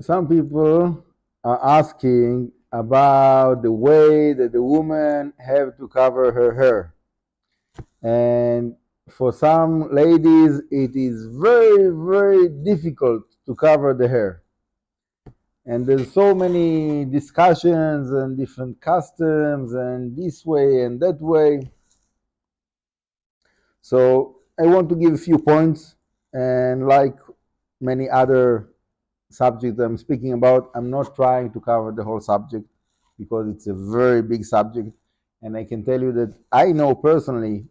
some people are asking about the way that the woman have to cover her hair. And for some ladies, it is very, very difficult to cover the hair. And there's so many discussions and different customs and this way and that way. So I want to give a few points, and like many other subjects I'm speaking about, I'm not trying to cover the whole subject because it's a very big subject. And I can tell you that I know personally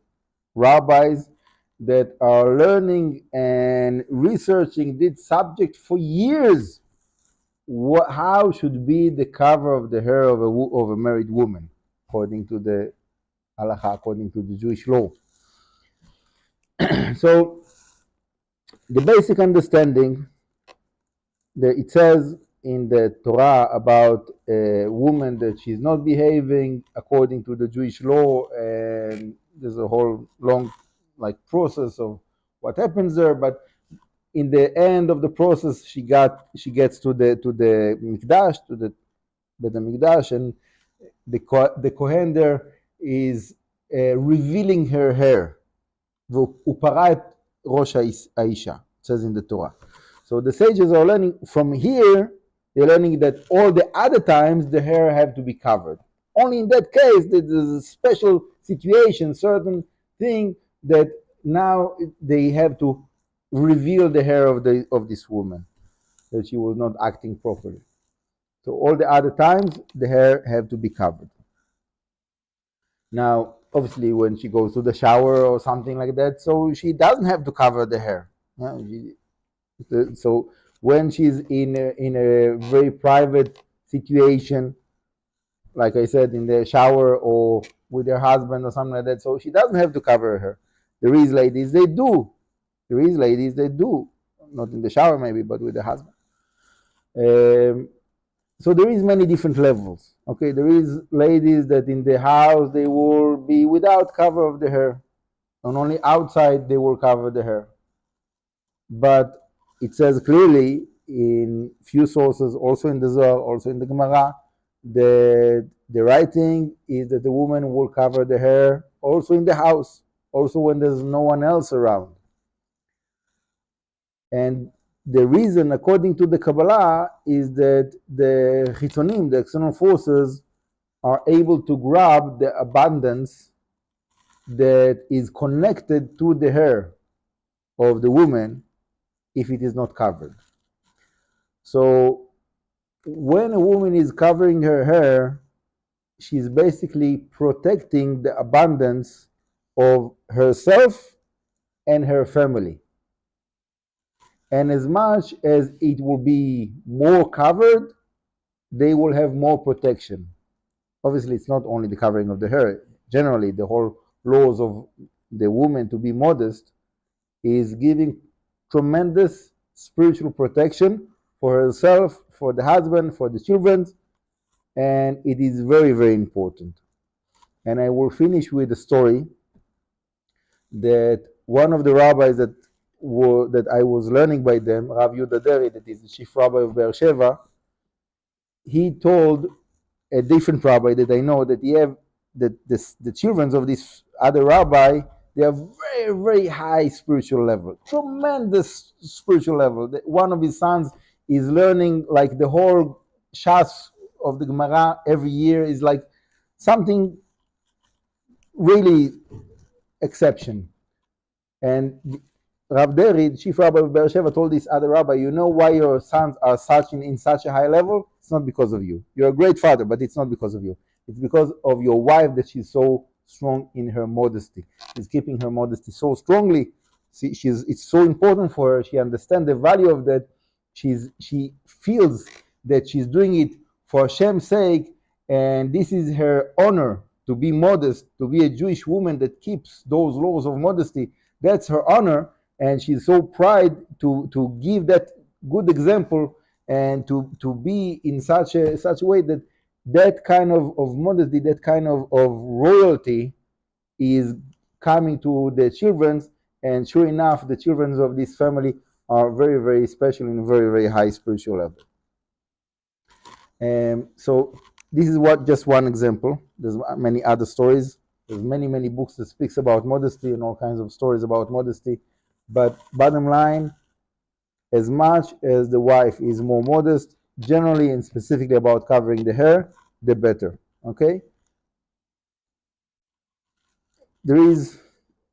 rabbis that are learning and researching this subject for years. How should be the cover of the hair of a married woman, according to the Halajá, according to the Jewish law. So the basic understanding that it says in the Torah about a woman that she's not behaving according to the Jewish law, and there's a whole long process of what happens there. But in the end of the process, she gets to the mikdash, to the Bet Hamikdash, and the Kohen there is revealing her hair. Uparat rosh Aisha, says in the Torah. So the sages are learning from here. They're learning that all the other times the hair have to be covered. Only in that case there's a special situation, certain thing that now they have to reveal the hair of this woman, that she was not acting properly. So all the other times the hair have to be covered. Now, obviously, when she goes to the shower or something like that, so she doesn't have to cover the hair. So when she's in a very private situation, like I said, in the shower or with her husband or something like that, so she doesn't have to cover her hair. There is ladies they do. Not in the shower maybe, but with the husband. So there is many different levels. Okay, there is ladies that in the house they will be without cover of the hair, and only outside they will cover the hair. But it says clearly in few sources, also in the Zóhar, also in the Guemará, that the right thing is that the woman will cover the hair also in the house, also when there's no one else around. And the reason, according to the Cábala, is that the chitzonim, the external forces, are able to grab the abundance that is connected to the hair of the woman if it is not covered. So when a woman is covering her hair, she's basically protecting the abundance of herself and her family. And as much as it will be more covered, they will have more protection. Obviously, it's not only the covering of the hair. Generally, the whole laws of the woman to be modest is giving tremendous spiritual protection for herself, for the husband, for the children, and it is very, very important. And I will finish with a story that one of the rabbis that I was learning by them, Rav Yehuda Deri, that is the chief rabbi of Be'er Sheva, he told a different rabbi that I know that the children of this other rabbi, they have very, very high spiritual level, tremendous spiritual level. One of his sons is learning like the whole Shas of the Guemará every year, is like something really exception. And Rav Deri, the chief rabbi of Be'er Sheva, told this other rabbi, you know why your sons are in such a high level? It's not because of you. You're a great father, but it's not because of you. It's because of your wife, that she's so strong in her modesty. She's keeping her modesty so strongly. It's so important for her. She understands the value of that. She feels that she's doing it for Hashem's sake, and this is her honor to be modest, to be a Jewish woman that keeps those laws of modesty. That's her honor, and she's so proud to give that good example and to be in such a way that kind of modesty, that kind of royalty is coming to the children. And sure enough, the children of this family are very, very special and very, very high spiritual level. So this is just one example. There's many other stories. There's many books that speaks about modesty and all kinds of stories about modesty. But bottom line, as much as the wife is more modest, generally and specifically about covering the hair, the better. Okay? There is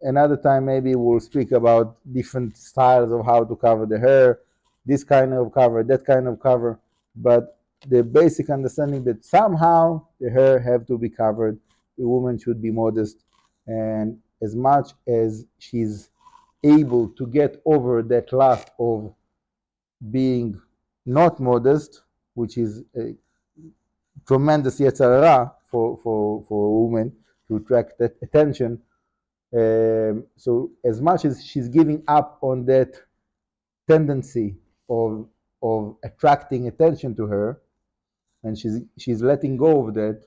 another time maybe we'll speak about different styles of how to cover the hair, this kind of cover, that kind of cover, but the basic understanding that somehow the hair have to be covered, the woman should be modest, and as much as she's able to get over that lust of being not modest, which is a tremendous yetzirah for a woman to attract that attention. So as much as she's giving up on that tendency of attracting attention to her, and she's letting go of that,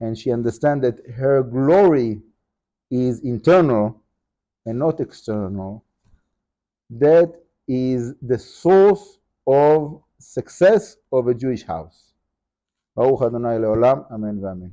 and she understands that her glory is internal and not external, that is the source of success of a Jewish house. Baruch Adonai leolam, amen v'amen.